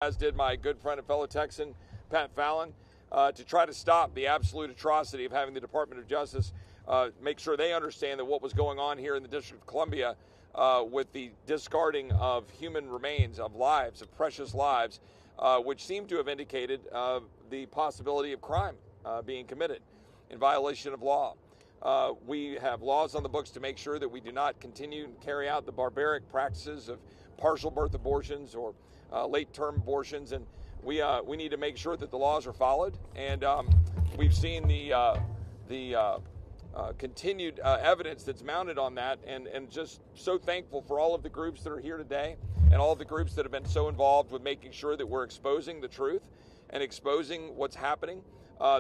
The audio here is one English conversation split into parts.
as did my good friend and fellow Texan, Pat Fallon, to try to stop the absolute atrocity of having the Department of Justice make sure they understand that what was going on here in the District of Columbia with the discarding of human remains, of lives, of precious lives, which seem to have indicated the possibility of crime being committed in violation of law. We have laws on the books to make sure that we do not continue to carry out the barbaric practices of partial birth abortions or late-term abortions, and we need to make sure that the laws are followed. And we've seen the continued evidence that's mounted on that, and just so thankful for all of the groups that are here today and all of the groups that have been so involved with making sure that we're exposing the truth and exposing what's happening.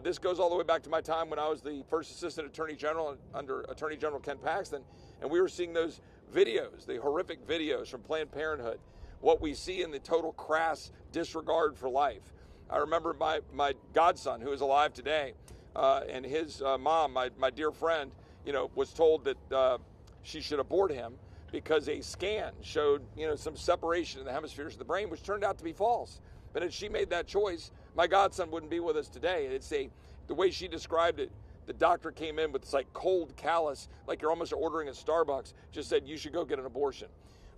This goes all the way back to my time when I was the first Assistant Attorney General under Attorney General Ken Paxton, and we were seeing those videos, the horrific videos from Planned Parenthood, what we see in the total crass disregard for life. I remember my godson, who is alive today, and his mom, my dear friend, was told that she should abort him because a scan showed, some separation in the hemispheres of the brain, which turned out to be false. But if she made that choice, my godson wouldn't be with us today. It's the way she described it, the doctor came in with this cold callous, like you're almost ordering at Starbucks, just said you should go get an abortion.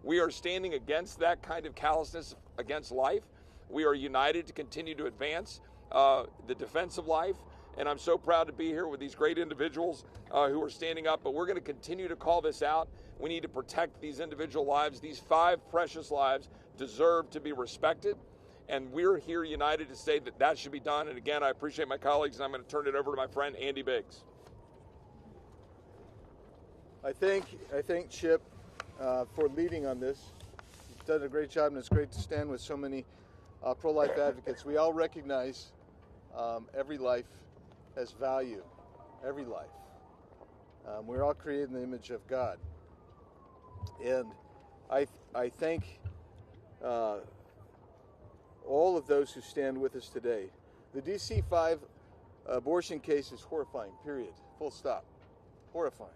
We are standing against that kind of callousness against life. We are united to continue to advance the defense of life. And I'm so proud to be here with these great individuals who are standing up. But we're going to continue to call this out. We need to protect these individual lives. These 5 precious lives deserve to be respected. And we're here united to say that that should be done. And again, I appreciate my colleagues, and I'm going to turn it over to my friend Andy Biggs. I thank Chip for leading on this. He's done a great job, and it's great to stand with so many pro-life advocates. We all recognize every life has value, every life. We're all created in the image of God. And I thank all of those who stand with us today. The DC 5 abortion case is horrifying, period, full stop, horrifying.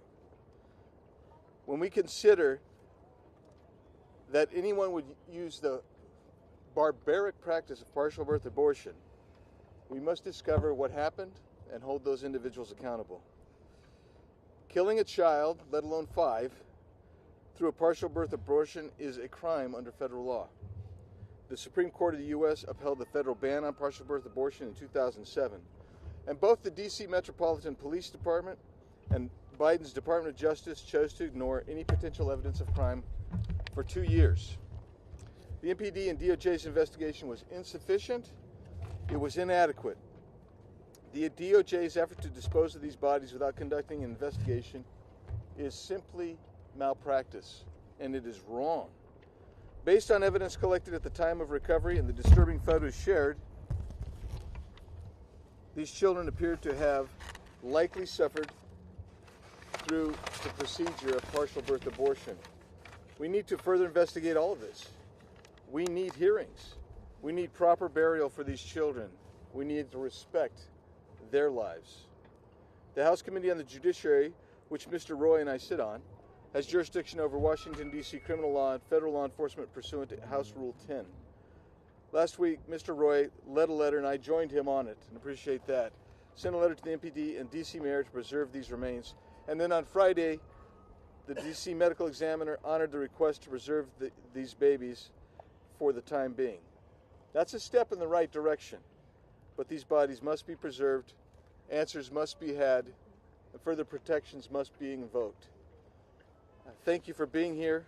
When we consider that anyone would use the barbaric practice of partial birth abortion, we must discover what happened and hold those individuals accountable. Killing a child, let alone 5, through a partial birth abortion is a crime under federal law. The Supreme Court of the U.S. upheld the federal ban on partial birth abortion in 2007, and both the D.C. Metropolitan Police Department and Biden's Department of Justice chose to ignore any potential evidence of crime for 2 years. The MPD and DOJ's investigation was insufficient. It was inadequate. The DOJ's effort to dispose of these bodies without conducting an investigation is simply malpractice, and it is wrong. Based on evidence collected at the time of recovery and the disturbing photos shared, these children appeared to have likely suffered through the procedure of partial birth abortion. We need to further investigate all of this. We need hearings. We need proper burial for these children. We need to respect their lives. The House Committee on the Judiciary, which Mr. Roy and I sit on, has jurisdiction over Washington, D.C. criminal law and federal law enforcement pursuant to House Rule 10. Last week, Mr. Roy led a letter, and I joined him on it, and appreciate that. Sent a letter to the MPD and D.C. Mayor to preserve these remains. And then on Friday, the D.C. medical examiner honored the request to preserve these babies for the time being. That's a step in the right direction, but these bodies must be preserved, answers must be had, and further protections must be invoked. Thank you for being here,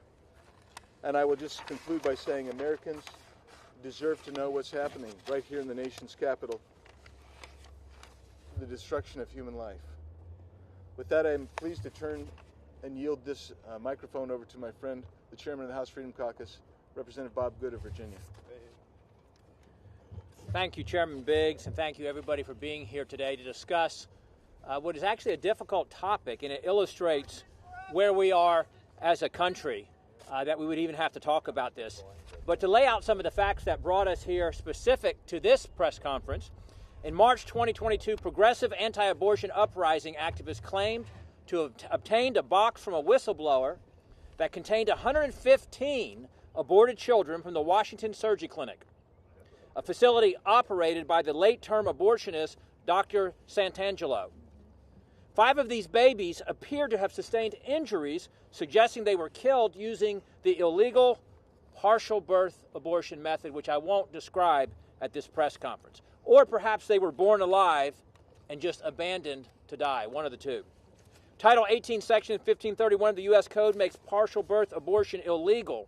and I will just conclude by saying Americans deserve to know what's happening right here in the nation's capital, the destruction of human life. With that, I am pleased to turn and yield this microphone over to my friend, the chairman of the House Freedom Caucus, Representative Bob Good of Virginia. Thank you, Chairman Biggs, and thank you everybody for being here today to discuss what is actually a difficult topic, and it illustrates where we are as a country that we would even have to talk about this. But to lay out some of the facts that brought us here specific to this press conference, in March 2022, progressive anti-abortion uprising activists claimed to have obtained a box from a whistleblower that contained 115 aborted children from the Washington Surgery Clinic. a facility operated by the late-term abortionist Dr. Santangelo. 5 of these babies appear to have sustained injuries, suggesting they were killed using the illegal partial birth abortion method, which I won't describe at this press conference. Or perhaps they were born alive and just abandoned to die, one of the two. Title 18, Section 1531 of the U.S. Code makes partial birth abortion illegal.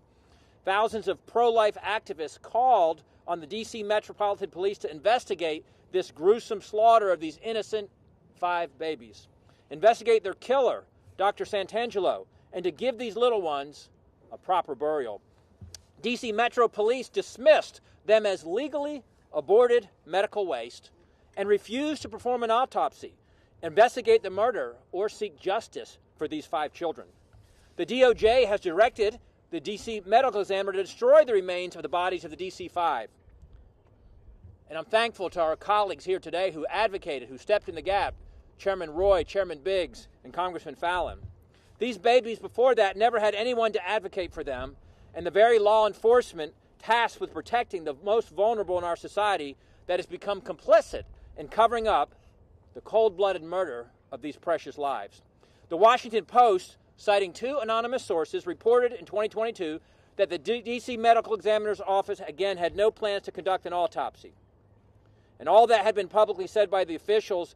Thousands of pro-life activists called on the D.C. Metropolitan Police to investigate this gruesome slaughter of these innocent 5 babies. Investigate their killer, Dr. Santangelo, and to give these little ones a proper burial. D.C. Metro Police dismissed them as legally aborted medical waste and refused to perform an autopsy, investigate the murder, or seek justice for these 5 children. The DOJ has directed the D.C. medical examiner to destroy the remains of the bodies of the DC-5. And I'm thankful to our colleagues here today who advocated, who stepped in the gap, Chairman Roy, Chairman Biggs, and Congressman Fallon. These babies before that never had anyone to advocate for them, and the very law enforcement tasked with protecting the most vulnerable in our society that has become complicit in covering up the cold-blooded murder of these precious lives. The Washington Post, citing 2 anonymous sources, reported in 2022 that the D.C. Medical Examiner's Office again had no plans to conduct an autopsy. And all that had been publicly said by officials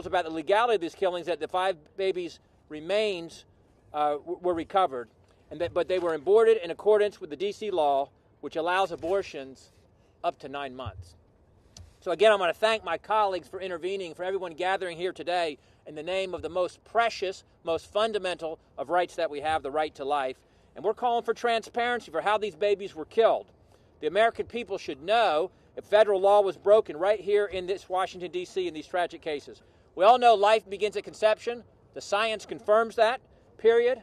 about the legality of these killings, that the 5 babies' remains were recovered, but they were aborted in accordance with the D.C. law, which allows abortions up to 9 months. So again, I want to thank my colleagues for intervening, for everyone gathering here today in the name of the most precious, most fundamental of rights that we have, the right to life. And we're calling for transparency for how these babies were killed. The American people should know if federal law was broken right here in this Washington, D.C. in these tragic cases. We all know life begins at conception. The science confirms that, period.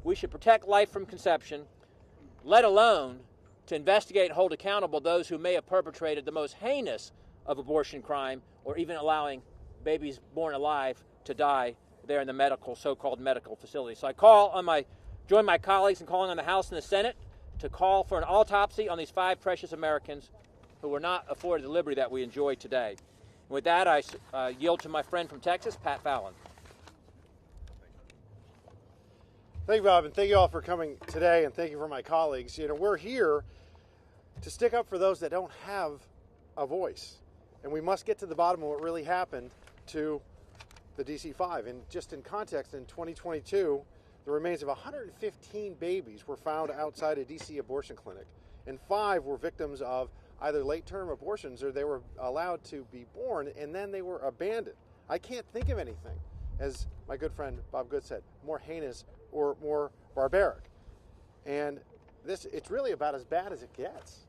We should protect life from conception, let alone to investigate and hold accountable those who may have perpetrated the most heinous of abortion crime, or even allowing babies born alive to die there in the so-called medical facility. So I join my colleagues in calling on the House and the Senate to call for an autopsy on these 5 precious Americans who were not afforded the liberty that we enjoy today. And with that, I yield to my friend from Texas, Pat Fallon. Thank you, Bob, and thank you all for coming today, and thank you for my colleagues. You know, we're here to stick up for those that don't have a voice, and we must get to the bottom of what really happened to the DC-5. And just in context, in 2022, the remains of 115 babies were found outside a DC abortion clinic, and 5 were victims of either late-term abortions or they were allowed to be born and then they were abandoned. I can't think of anything, as my good friend Bob Good said, more heinous or more barbaric. And it's really about as bad as it gets.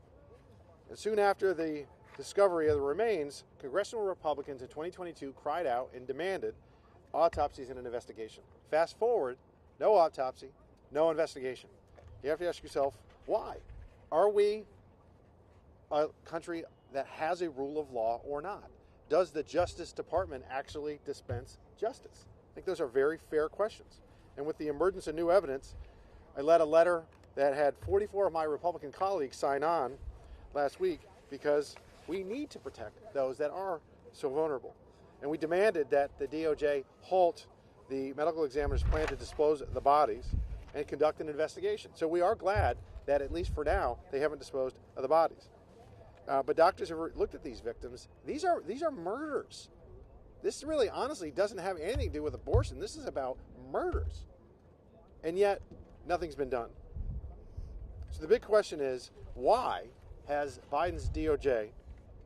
And soon after the discovery of the remains, congressional Republicans in 2022 cried out and demanded autopsies and an investigation. Fast forward, no autopsy, no investigation. You have to ask yourself, why? Are we a country that has a rule of law or not? Does the Justice Department actually dispense justice? I think those are very fair questions. And with the emergence of new evidence, I led a letter that had 44 of my Republican colleagues sign on last week because we need to protect those that are so vulnerable. And we demanded that the DOJ halt the medical examiner's plan to dispose of the bodies and conduct an investigation. So we are glad that, at least for now, they haven't disposed of the bodies. But doctors have looked at these victims. These are murders. This really, honestly, doesn't have anything to do with abortion. This is about murders. And yet, nothing's been done. So the big question is, why has Biden's DOJ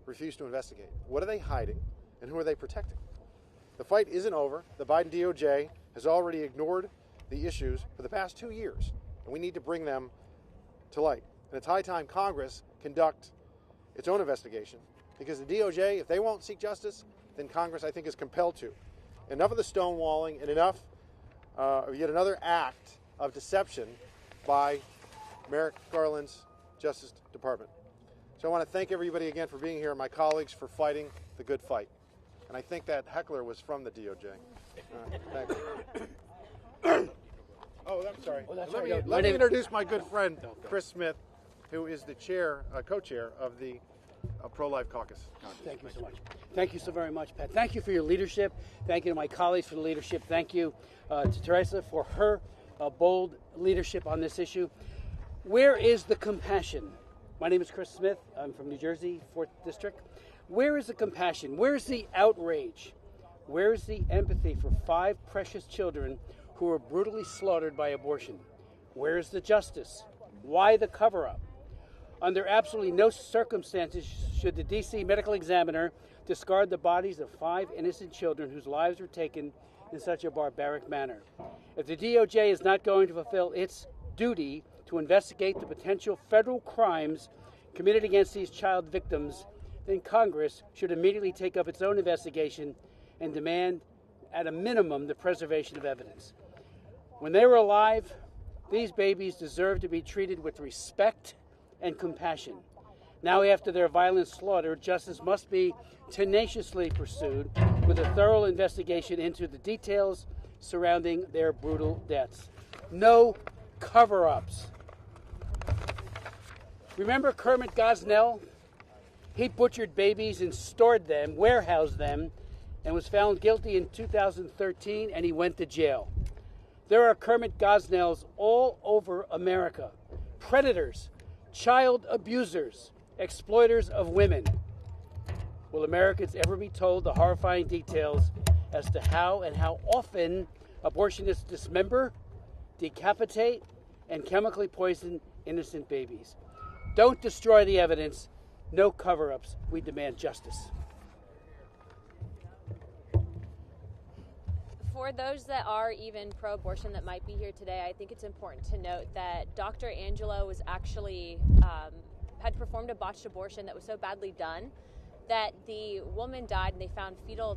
refused to investigate? What are they hiding, and who are they protecting? The fight isn't over. The Biden DOJ has already ignored the issues for the past 2 years, and we need to bring them to light. And it's high time Congress conduct its own investigation, because the DOJ, if they won't seek justice, then Congress, I think, is compelled to. Enough of the stonewalling and enough of yet another act of deception by Merrick Garland's Justice Department. So I want to thank everybody again for being here, and my colleagues for fighting the good fight. And I think that heckler was from the DOJ. Thank you. Oh, I'm sorry. Let me introduce my good friend, Chris Smith, who is the co-chair of the pro-life caucus. Thank you so much. Thank you so very much, Pat. Thank you for your leadership. Thank you to my colleagues for the leadership. Thank you to Teresa for her bold leadership on this issue. Where is the compassion? My name is Chris Smith. I'm from New Jersey, 4th District. Where is the compassion? Where is the outrage? Where is the empathy for 5 precious children who were brutally slaughtered by abortion? Where is the justice? Why the cover-up? Under absolutely no circumstances should the D.C. medical examiner discard the bodies of 5 innocent children whose lives were taken in such a barbaric manner. If the DOJ is not going to fulfill its duty to investigate the potential federal crimes committed against these child victims, then Congress should immediately take up its own investigation and demand, at a minimum, the preservation of evidence. When they were alive, these babies deserve to be treated with respect and compassion. Now, after their violent slaughter, justice must be tenaciously pursued with a thorough investigation into the details surrounding their brutal deaths. No cover-ups. Remember Kermit Gosnell? He butchered babies and stored them, warehoused them, and was found guilty in 2013, and he went to jail. There are Kermit Gosnells all over America. Predators, child abusers, exploiters of women. Will Americans ever be told the horrifying details as to how and how often abortionists dismember, decapitate, and chemically poison innocent babies? Don't destroy the evidence. No cover-ups. We demand justice. For those that are even pro-abortion that might be here today, I think it's important to note that Dr. Angelo was actually had performed a botched abortion that was so badly done that the woman died and they found fetal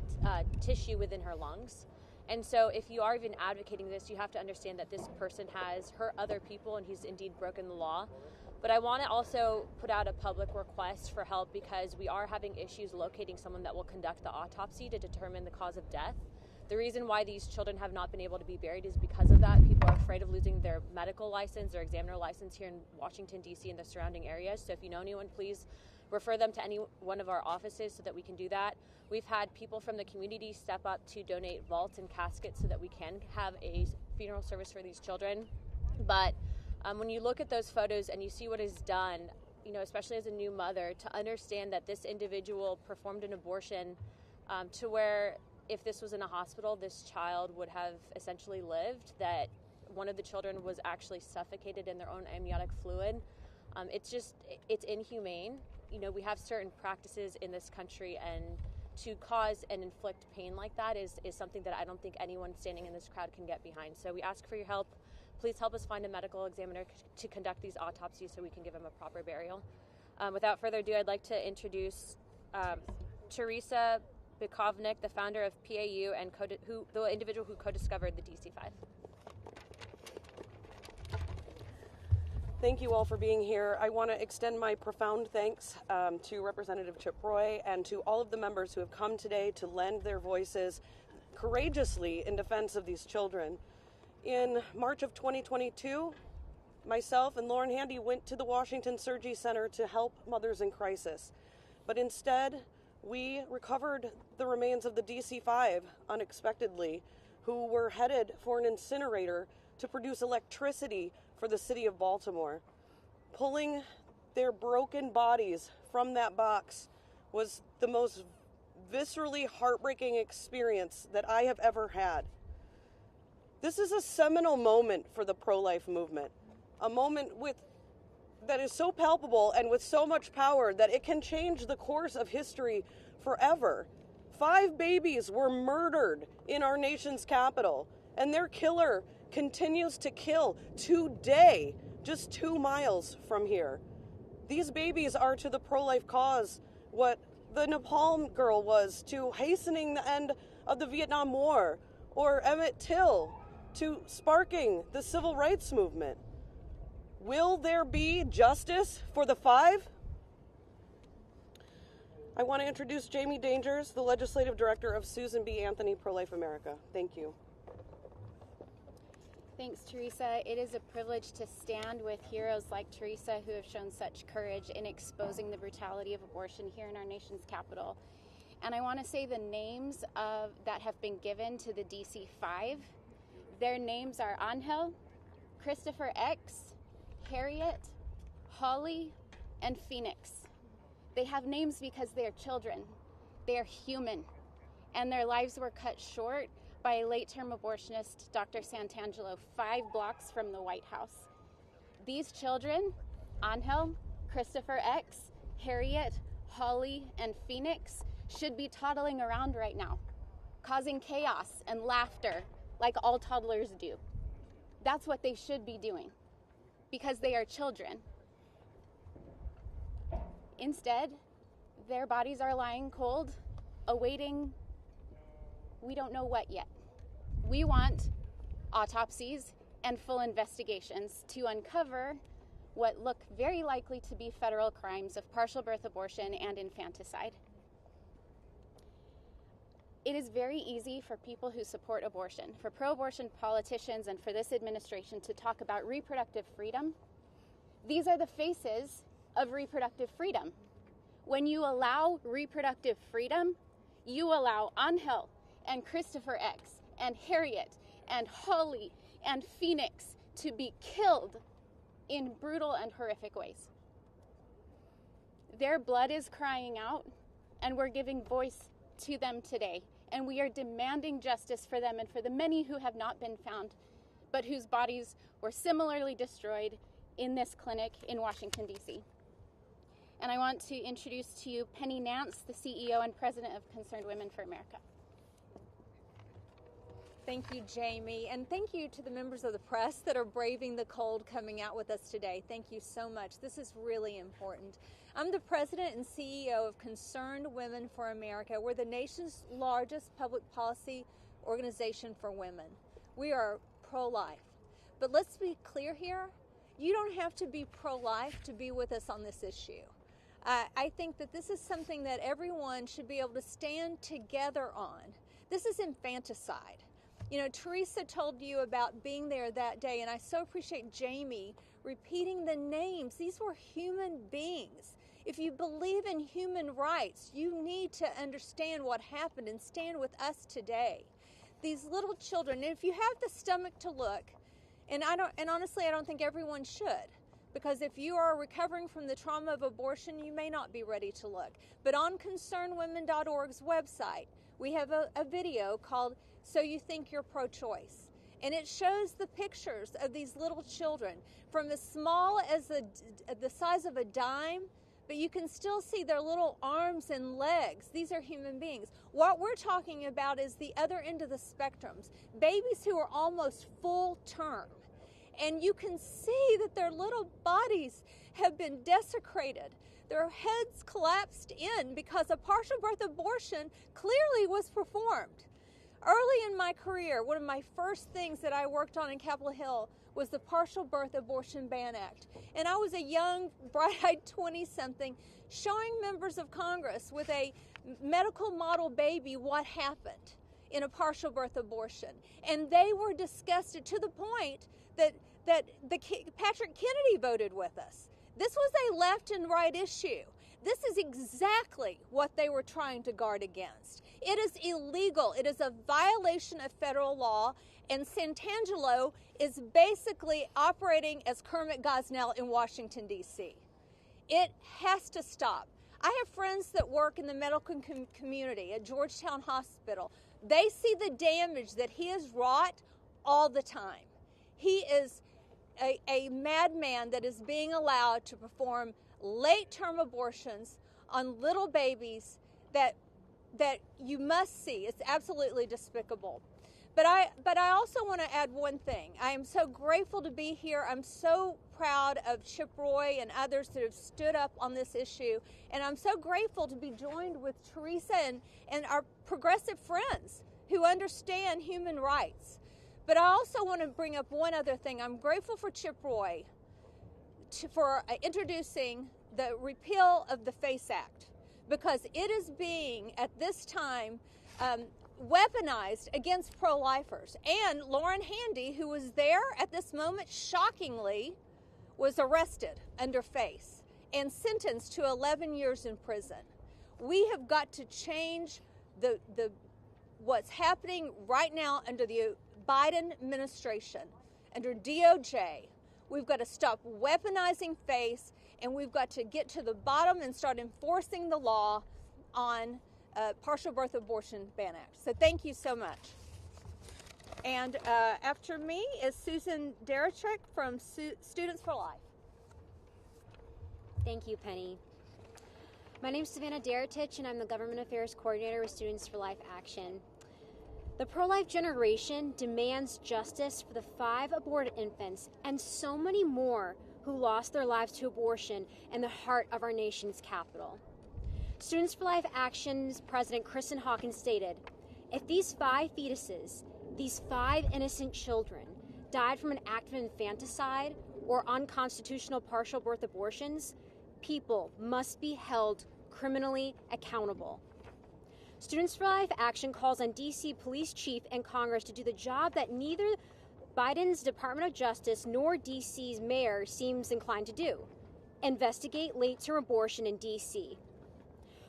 tissue within her lungs. And so if you are even advocating this, you have to understand that this person has hurt other people and he's indeed broken the law. But I want to also put out a public request for help because we are having issues locating someone that will conduct the autopsy to determine the cause of death. The reason why these children have not been able to be buried is because of that. People are afraid of losing their medical license, their examiner license here in Washington, D.C. and the surrounding areas. So if you know anyone, please refer them to any one of our offices so that we can do that. We've had people from the community step up to donate vaults and caskets so that we can have a funeral service for these children. But when you look at those photos and you see what is done, you know, especially as a new mother, to understand that this individual performed an abortion to where if this was in a hospital, this child would have essentially lived, that one of the children was actually suffocated in their own amniotic fluid. It's inhumane. You know, we have certain practices in this country, and to cause and inflict pain like that is something that I don't think anyone standing in this crowd can get behind. So we ask for your help. Please help us find a medical examiner to conduct these autopsies so we can give him a proper burial. Without further ado, I'd like to introduce Teresa Bikovnik, the founder of PAU and the individual who co-discovered the DC-5. Thank you all for being here. I want to extend my profound thanks to Representative Chip Roy and to all of the members who have come today to lend their voices courageously in defense of these children. In March of 2022, myself and Lauren Handy went to the Washington Surgery Center to help mothers in crisis. But instead, we recovered the remains of the DC-5 unexpectedly, who were headed for an incinerator to produce electricity for the city of Baltimore. Pulling their broken bodies from that box was the most viscerally heartbreaking experience that I have ever had. This is a seminal moment for the pro-life movement, a moment that is so palpable and with so much power that it can change the course of history forever. 5 babies were murdered in our nation's capital, and their killer continues to kill today, just 2 miles from here. These babies are to the pro-life cause what the Napalm girl was to hastening the end of the Vietnam War, or Emmett Till to sparking the civil rights movement. Will there be justice for the 5? I want to introduce Jamie Dangers, the Legislative Director of Susan B. Anthony Pro-Life America. Thank you. Thanks, Teresa. It is a privilege to stand with heroes like Teresa who have shown such courage in exposing the brutality of abortion here in our nation's capital. And I want to say the names that have been given to the DC-5. Their names are Angel, Christopher X, Harriet, Holly, and Phoenix. They have names because they are children. They are human. And their lives were cut short by a late-term abortionist, Dr. Santangelo, 5 blocks from the White House. These children, Angel, Christopher X, Harriet, Holly, and Phoenix, should be toddling around right now, causing chaos and laughter like all toddlers do. That's what they should be doing, because they are children. Instead, their bodies are lying cold, awaiting we don't know what yet. We want autopsies and full investigations to uncover what look very likely to be federal crimes of partial birth abortion and infanticide. It is very easy for people who support abortion, for pro-abortion politicians and for this administration to talk about reproductive freedom. These are the faces of reproductive freedom. When you allow reproductive freedom, you allow Angel and Christopher X and Harriet and Holly and Phoenix to be killed in brutal and horrific ways. Their blood is crying out, and we're giving voice to them today. And we are demanding justice for them and for the many who have not been found, but whose bodies were similarly destroyed in this clinic in Washington, D.C. And I want to introduce to you Penny Nance, the CEO and president of Concerned Women for America. Thank you, Jamie, and thank you to the members of the press that are braving the cold coming out with us today. Thank you so much. This is really important. I'm the president and CEO of Concerned Women for America. We're the nation's largest public policy organization for women. We are pro-life. But let's be clear here. You don't have to be pro-life to be with us on this issue. I think that this is something that everyone should be able to stand together on. This is infanticide. You know, Teresa told you about being there that day, and I so appreciate Jamie repeating the names. These were human beings. If you believe in human rights, you need to understand what happened and stand with us today. These little children, and if you have the stomach to look, and honestly, I don't think everyone should, because if you are recovering from the trauma of abortion, you may not be ready to look. But on concernedwomen.org's website, we have a video called So You Think You're Pro-Choice. And it shows the pictures of these little children from as small as the size of a dime, but you can still see their little arms and legs. These are human beings. What we're talking about is the other end of the spectrums, babies who are almost full term. And you can see that their little bodies have been desecrated. Their heads collapsed in because a partial birth abortion clearly was performed. Early in my career, one of my first things that I worked on in Capitol Hill was the Partial Birth Abortion Ban Act. And I was a young, bright-eyed 20-something showing members of Congress with a medical model baby what happened in a partial birth abortion. And they were disgusted to the point that Patrick Kennedy voted with us. This was a left and right issue. This is exactly what they were trying to guard against. It is illegal. It is a violation of federal law, and Santangelo is basically operating as Kermit Gosnell in Washington, D.C. It has to stop. I have friends that work in the medical community at Georgetown Hospital. They see the damage that he has wrought all the time. He is a madman that is being allowed to perform late-term abortions on little babies that you must see. It's absolutely despicable. But I also want to add one thing. I am so grateful to be here. I'm so proud of Chip Roy and others that have stood up on this issue. And I'm so grateful to be joined with Teresa and our progressive friends who understand human rights. But I also want to bring up one other thing. I'm grateful for Chip Roy for introducing the repeal of the FACE Act, because it is being, at this time, weaponized against pro-lifers. And Lauren Handy, who was there at this moment, shockingly, was arrested under FACE and sentenced to 11 years in prison. We have got to change what's happening right now under the Biden administration, under DOJ. We've got to stop weaponizing FACE, and we've got to get to the bottom and start enforcing the law on Partial Birth Abortion Ban Act. So thank you so much. And after me is Susan Derechek from Students for Life. Thank you, Penny. My name is Savannah Deretich, and I'm the Government Affairs Coordinator with Students for Life Action. The pro-life generation demands justice for the 5 aborted infants and so many more who lost their lives to abortion in the heart of our nation's capital. Students for Life Action's President Kristen Hawkins stated, "If these 5 fetuses, these 5 innocent children, died from an act of infanticide or unconstitutional partial birth abortions, people must be held criminally accountable." Students for Life Action calls on D.C. Police Chief and Congress to do the job that neither Biden's Department of Justice nor D.C.'s mayor seems inclined to do: investigate late-term abortion in D.C.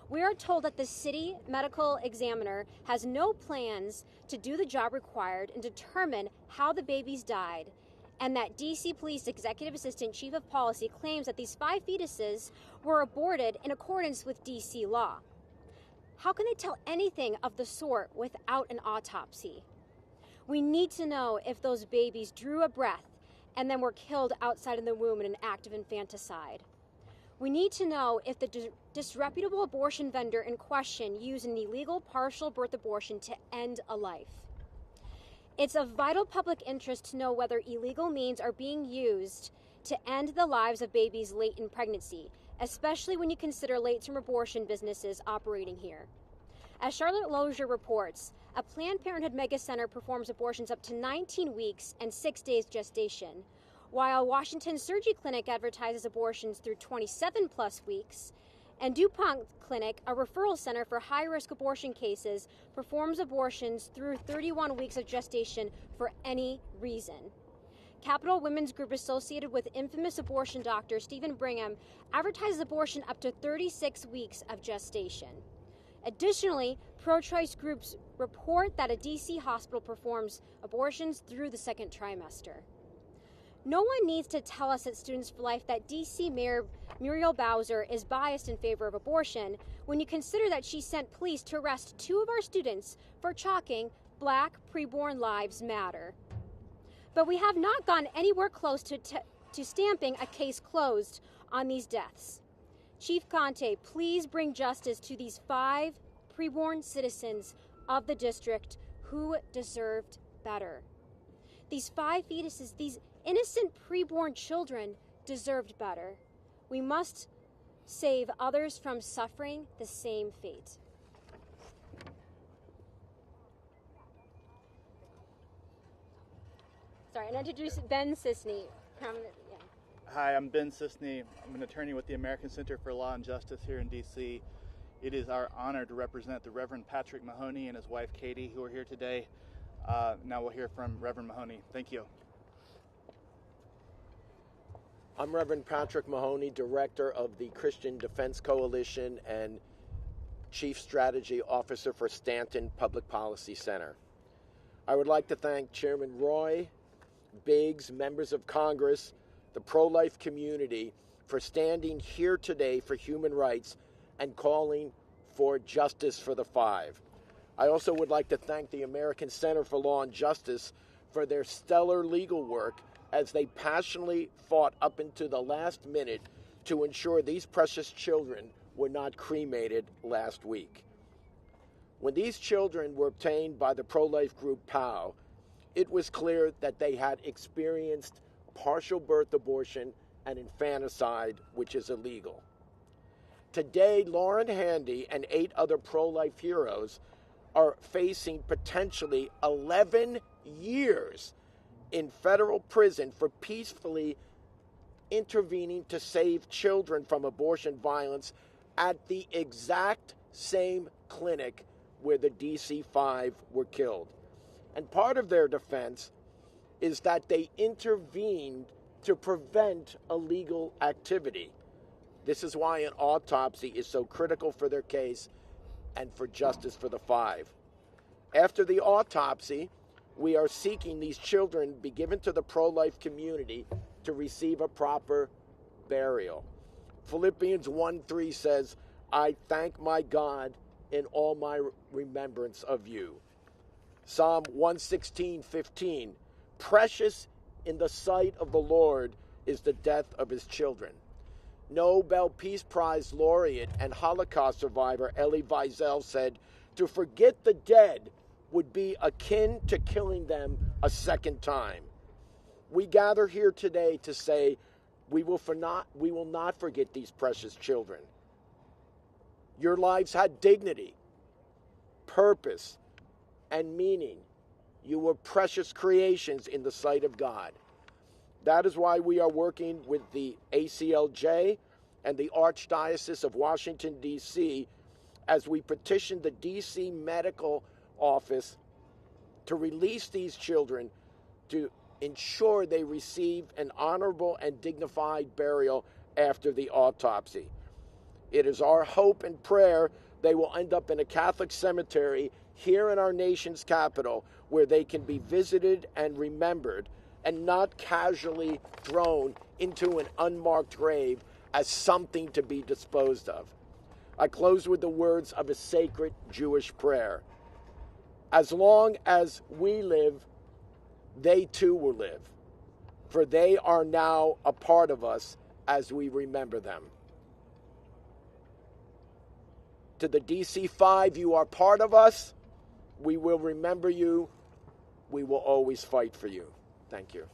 We are told that the city medical examiner has no plans to do the job required and determine how the babies died, and that D.C. Police Executive Assistant Chief of Policy claims that these 5 fetuses were aborted in accordance with D.C. law. How can they tell anything of the sort without an autopsy? We need to know if those babies drew a breath and then were killed outside of the womb in an act of infanticide. We need to know if the disreputable abortion vendor in question used an illegal partial birth abortion to end a life. It's of vital public interest to know whether illegal means are being used to end the lives of babies late in pregnancy, especially when you consider late-term abortion businesses operating here. As Charlotte Lozier reports, a Planned Parenthood mega center performs abortions up to 19 weeks and 6 days gestation, while Washington Surgery Clinic advertises abortions through 27-plus weeks, and DuPont Clinic, a referral center for high-risk abortion cases, performs abortions through 31 weeks of gestation for any reason. Capital Women's Group, associated with infamous abortion doctor Stephen Brigham, advertises abortion up to 36 weeks of gestation. Additionally, pro-choice groups report that a D.C. hospital performs abortions through the 2nd trimester. No one needs to tell us at Students for Life that D.C. Mayor Muriel Bowser is biased in favor of abortion when you consider that she sent police to arrest 2 of our students for chalking "Black Preborn Lives Matter." But we have not gone anywhere close to stamping a case closed on these deaths. Chief Conte, please bring justice to these 5 preborn citizens of the district who deserved better. These 5 fetuses, these innocent preborn children, deserved better. We must save others from suffering the same fate. Sorry, and introduce Ben Sisney. Hi, I'm Ben Sisney. I'm an attorney with the American Center for Law and Justice here in D.C. It is our honor to represent the Reverend Patrick Mahoney and his wife Katie, who are here today. Now we'll hear from Reverend Mahoney. Thank you. I'm Reverend Patrick Mahoney, Director of the Christian Defense Coalition and Chief Strategy Officer for Stanton Public Policy Center. I would like to thank Chairman Roy, Biggs, members of Congress, the pro-life community for standing here today for human rights and calling for justice for the 5. I also would like to thank the American Center for Law and Justice for their stellar legal work as they passionately fought up into the last minute to ensure these precious children were not cremated last week. When these children were obtained by the pro-life group POW, it was clear that they had experienced partial birth abortion and infanticide, which is illegal. Today, Lauren Handy and 8 other pro-life heroes are facing potentially 11 years in federal prison for peacefully intervening to save children from abortion violence at the exact same clinic where the DC-5 were killed. And part of their defense is that they intervened to prevent illegal activity. This is why an autopsy is so critical for their case and for justice for the 5. After the autopsy, we are seeking these children be given to the pro-life community to receive a proper burial. Philippians 1:3 says, I thank my God in all my remembrance of you. Psalm 116:15, precious in the sight of the Lord is the death of his children. Nobel Peace Prize laureate and Holocaust survivor Elie Wiesel said, to forget the dead would be akin to killing them a second time. We gather here today to say we will not forget these precious children. Your lives had dignity, purpose, and meaning. You were precious creations in the sight of God. That is why we are working with the ACLJ and the Archdiocese of Washington, D.C., as we petition the D.C. Medical Office to release these children to ensure they receive an honorable and dignified burial after the autopsy. It is our hope and prayer they will end up in a Catholic cemetery here in our nation's capital where they can be visited and remembered and not casually thrown into an unmarked grave as something to be disposed of. I close with the words of a sacred Jewish prayer. As long as we live, they too will live, for they are now a part of us as we remember them. To the DC-5, you are part of us. We will remember you. We will always fight for you. Thank you.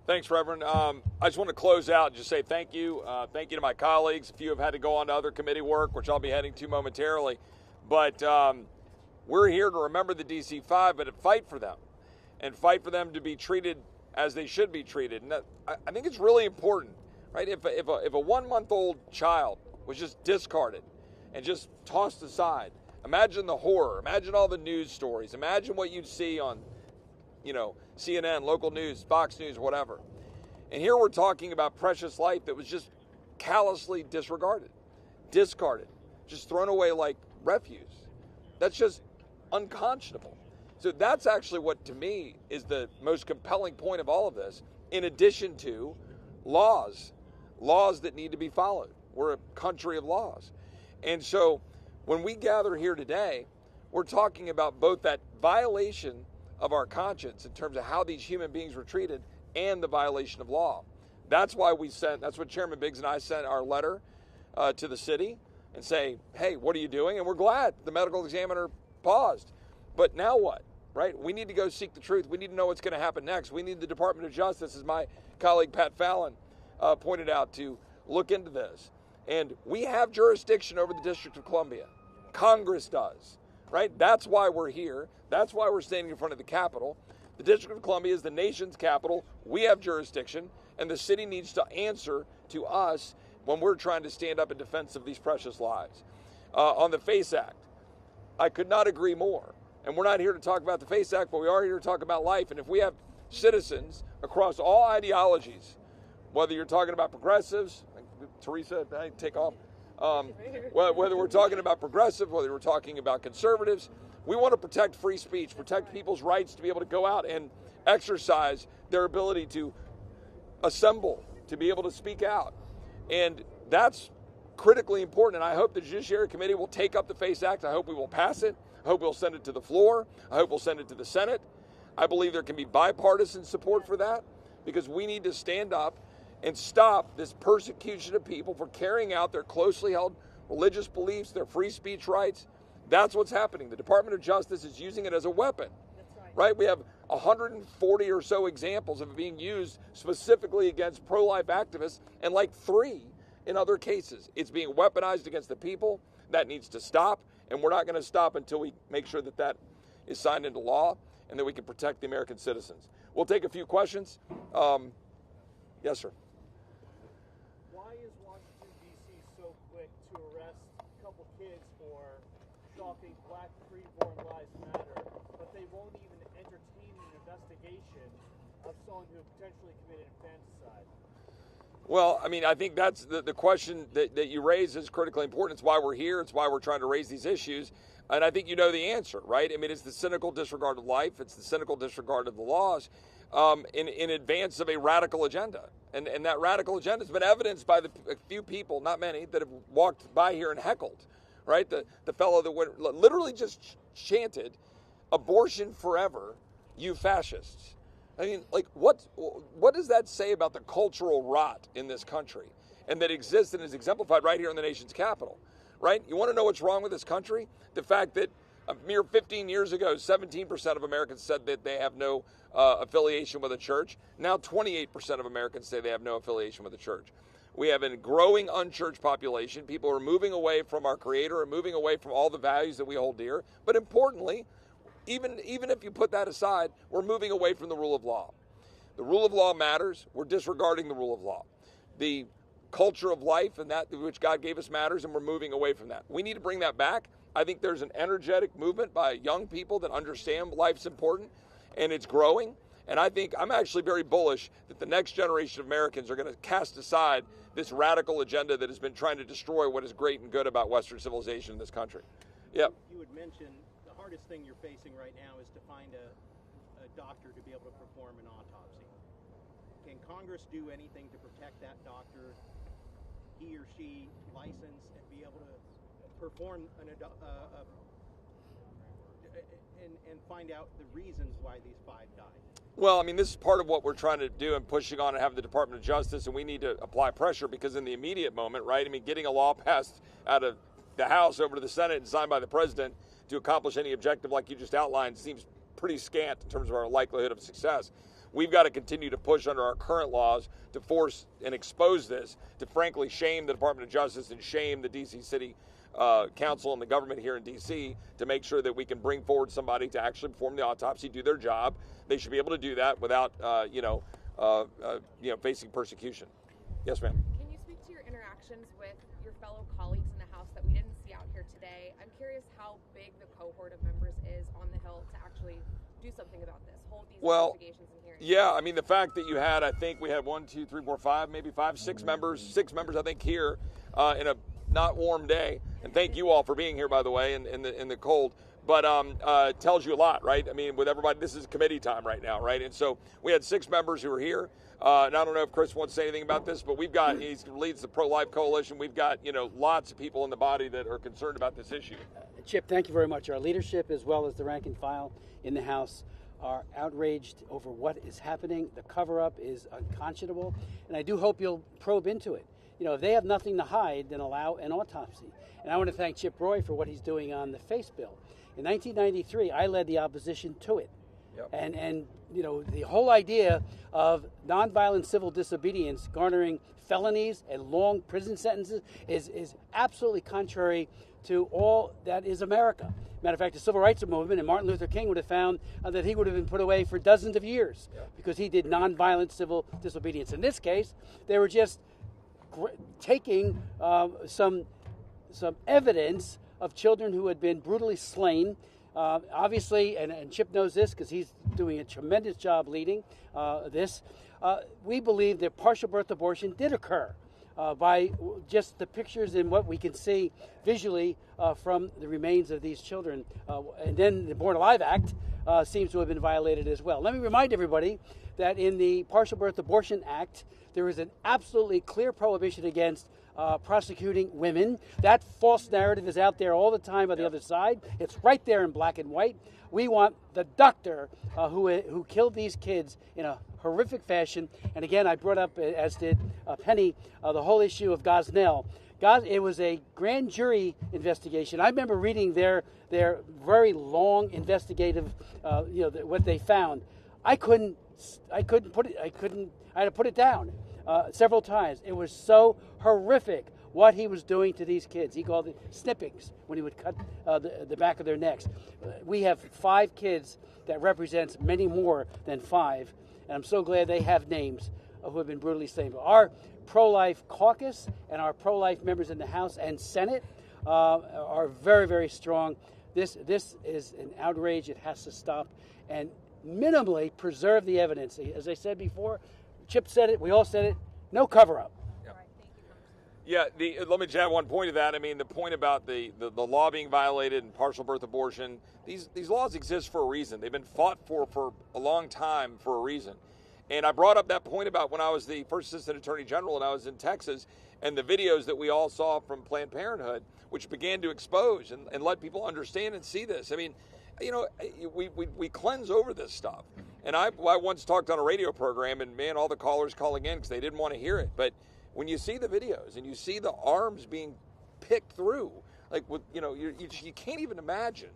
Thanks, Reverend. I just want to close out and just say thank you. Thank you to my colleagues. A few have had to go on to other committee work, which I'll be heading to momentarily. But we're here to remember the DC-5, but to fight for them and fight for them to be treated as they should be treated. And I think it's really important, right? If a 1-month-old child was just discarded and just tossed aside, imagine the horror. Imagine all the news stories. Imagine what you'd see on, CNN, local news, Fox News, whatever. And here we're talking about precious life that was just callously disregarded, discarded, just thrown away like refuse. That's just unconscionable. So that's actually what, to me, is the most compelling point of all of this, in addition to laws that need to be followed. We're a country of laws. And so when we gather here today, we're talking about both that violation of our conscience in terms of how these human beings were treated and the violation of law. That's what Chairman Biggs and I sent our letter to the city and say, hey, what are you doing? And we're glad the medical examiner paused. But now what, right? We need to go seek the truth. We need to know what's going to happen next. We need the Department of Justice, as my colleague Pat Fallon pointed out, to look into this. And we have jurisdiction over the District of Columbia. Congress does, right? That's why we're here. That's why we're standing in front of the Capitol. The District of Columbia is the nation's capital. We have jurisdiction, and the city needs to answer to us when we're trying to stand up in defense of these precious lives. On the FACE Act, I could not agree more. And we're not here to talk about the FACE Act, but we are here to talk about life. And if we have citizens across all ideologies, whether you're talking about progressives, Teresa, take off, whether we're talking about progressive, whether we're talking about conservatives, we want to protect free speech, protect people's rights to be able to go out and exercise their ability to assemble, to be able to speak out. And that's critically important. And I hope the Judiciary Committee will take up the FACE Act. I hope we will pass it. I hope we'll send it to the floor. I hope we'll send it to the Senate. I believe there can be bipartisan support for that, because we need to stand up and stop this persecution of people for carrying out their closely held religious beliefs, their free speech rights. That's what's happening. The Department of Justice is using it as a weapon. That's right. We have 140 or so examples of it being used specifically against pro-life activists, and like 3 in other cases. It's being weaponized against the people. That needs to stop, and we're not going to stop until we make sure that that is signed into law and that we can protect the American citizens. We'll take a few questions. Yes, sir. Why is Washington, D.C. so quick to arrest a couple kids for shocking Black preborn lives matter, but they won't even entertain an investigation of someone who potentially committed infanticide. Well, I mean, I think that's the question that you raise is critically important. It's why we're here. It's why we're trying to raise these issues. And I think you know the answer, right? I mean, it's the cynical disregard of life. It's the cynical disregard of the laws in advance of a radical agenda. And that radical agenda has been evidenced by a few people, not many, that have walked by here and heckled, right? The fellow that literally just chanted, "Abortion forever, you fascists." I mean, like, what does that say about the cultural rot in this country and that exists and is exemplified right here in the nation's capital, right? You want to know what's wrong with this country? The fact that a mere 15 years ago, 17% of Americans said that they have no affiliation with a church. Now 28% of Americans say they have no affiliation with a church. We have a growing unchurched population. People are moving away from our Creator and moving away from all the values that we hold dear. But importantly, even if you put that aside, we're moving away from the rule of law. The rule of law matters. We're disregarding the rule of law. The culture of life and that which God gave us matters, and we're moving away from that. We need to bring that back. I think there's an energetic movement by young people that understand life's important, and it's growing. And I think I'm actually very bullish that the next generation of Americans are going to cast aside this radical agenda that has been trying to destroy what is great and good about Western civilization in this country. Yep. You had mentioned the hardest thing you're facing right now is to find a doctor to be able to perform an autopsy. Can Congress do anything to protect that doctor, he or she licensed, and be able to perform and find out the reasons why these 5 died? Well, I mean, this is part of what we're trying to do and pushing on and have the Department of Justice, and we need to apply pressure because in the immediate moment, right, I mean, getting a law passed out of the House over to the Senate and signed by the President to accomplish any objective like you just outlined seems pretty scant in terms of our likelihood of success. We've got to continue to push under our current laws to force and expose this, to frankly shame the Department of Justice and shame the D.C. City Council and the government here in D.C. to make sure that we can bring forward somebody to actually perform the autopsy, do their job. They should be able to do that without, facing persecution. Yes, ma'am. Can you speak to your interactions with your fellow colleagues in the House that we didn't see out here today? I'm curious how big the cohort of members is on the Hill to actually do something about this, hold these investigations and hearings. Yeah, I mean, the fact that you had, I think we had 6 members, I think, here in a not warm day. And thank you all for being here, by the way, in the cold. But it tells you a lot, right? I mean, with everybody, this is committee time right now, right? And so we had 6 members who were here. And I don't know if Chris wants to say anything about this, but he leads the pro-life coalition. We've got, lots of people in the body that are concerned about this issue. Chip, thank you very much. Our leadership, as well as the rank and file in the House, are outraged over what is happening. The cover-up is unconscionable, and I do hope you'll probe into it. If they have nothing to hide, then allow an autopsy. And I want to thank Chip Roy for what he's doing on the FACE bill. In 1993, I led the opposition to it. Yep. And the whole idea of nonviolent civil disobedience garnering felonies and long prison sentences is absolutely contrary to all that is America. Matter of fact, the civil rights movement and Martin Luther King would have found that he would have been put away for dozens of years because he did nonviolent civil disobedience. In this case, they were just taking some evidence of children who had been brutally slain. Obviously, and Chip knows this because he's doing a tremendous job leading this, we believe that partial birth abortion did occur by just the pictures and what we can see visually from the remains of these children. And then the Born Alive Act seems to have been violated as well. Let me remind everybody that in the Partial Birth Abortion Act, there is an absolutely clear prohibition against prosecuting women. That false narrative is out there all the time on the other side. It's right there in black and white. We want the doctor who killed these kids in a horrific fashion. And again, I brought up, as did Penny, the whole issue of Gosnell. It was a grand jury investigation. I remember reading their very long investigative, what they found. I had to put it down several times. It was so horrific what he was doing to these kids. He called it snippings when he would cut the back of their necks. We have 5 kids that represents many more than 5, and I'm so glad they have names who have been brutally slain. Our pro-life caucus and our pro-life members in the House and Senate are very, very strong. This is an outrage. It has to stop and minimally preserve the evidence. As I said before, Chip said it, we all said it, no cover-up. Yeah, let me just add one point to that. I mean, the point about the law being violated and partial birth abortion, these laws exist for a reason. They've been fought for a long time for a reason. And I brought up that point about when I was the first assistant attorney general and I was in Texas, and the videos that we all saw from Planned Parenthood, which began to expose and let people understand and see this. I mean, you know, we cleanse over this stuff. And I once talked on a radio program, and man, all the callers calling in because they didn't want to hear it. But when you see the videos and you see the arms being picked through, like, with, you know, you can't even imagine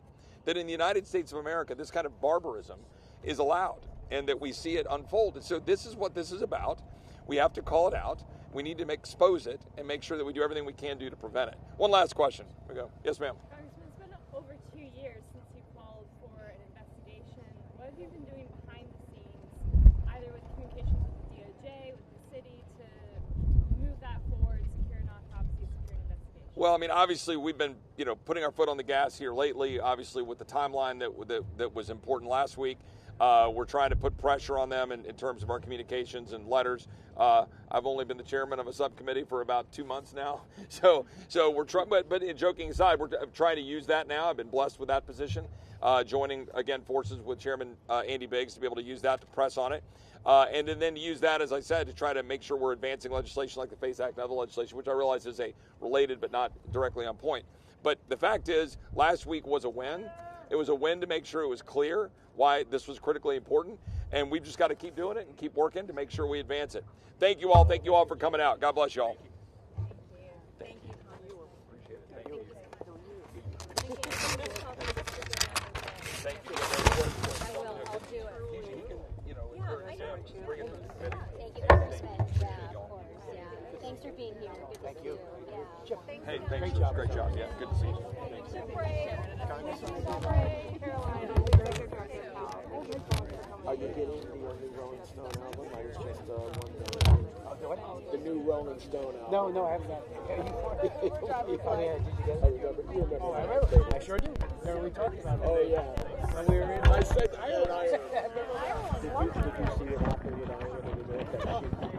that in the United States of America this kind of barbarism is allowed and that we see it unfold. And so this is what this is about. We have to call it out. We need to expose it and make sure that we do everything we can do to prevent it. One last question. Here we go. Yes, ma'am. Congressman, it's been over 2 years since you called for an investigation. What have you been doing behind the scenes, either with communications with the DOJ, with the city, to move that forward, secure an autopsy, secure an investigation? Well, I mean, obviously we've been, you know, putting our foot on the gas here lately. Obviously, with the timeline that was important last week, we're trying to put pressure on them in terms of our communications and letters. I've only been the chairman of a subcommittee for about 2 months now, so we're trying. But joking aside, we're trying to use that now. I've been blessed with that position, joining again forces with Chairman Andy Biggs to be able to use that to press on it. And then use that, as I said, to try to make sure we're advancing legislation like the FACE Act and other legislation, which I realize is a related but not directly on point. But the fact is, last week was a win. It was a win to make sure it was clear why this was critically important. And we've just got to keep doing it and keep working to make sure we advance it. Thank you all. Thank you all for coming out. God bless you all. Thank you. Appreciate it. Thank you. I will. I'll do it. You know, bring it to the committee. Thank you, Congressman. Yeah, of course. Yeah. Thanks for being here. Good to see you. Yeah. Hey, thanks. Great job. Yeah, good to see you. Are you getting the new Rolling Stone album? I was just the new Rolling Stone album. No, I haven't got it. Did you get it? I remember. I sure do. Remember we talked about it. Oh, yeah. When we were in I said, did you see what happened with Ireland?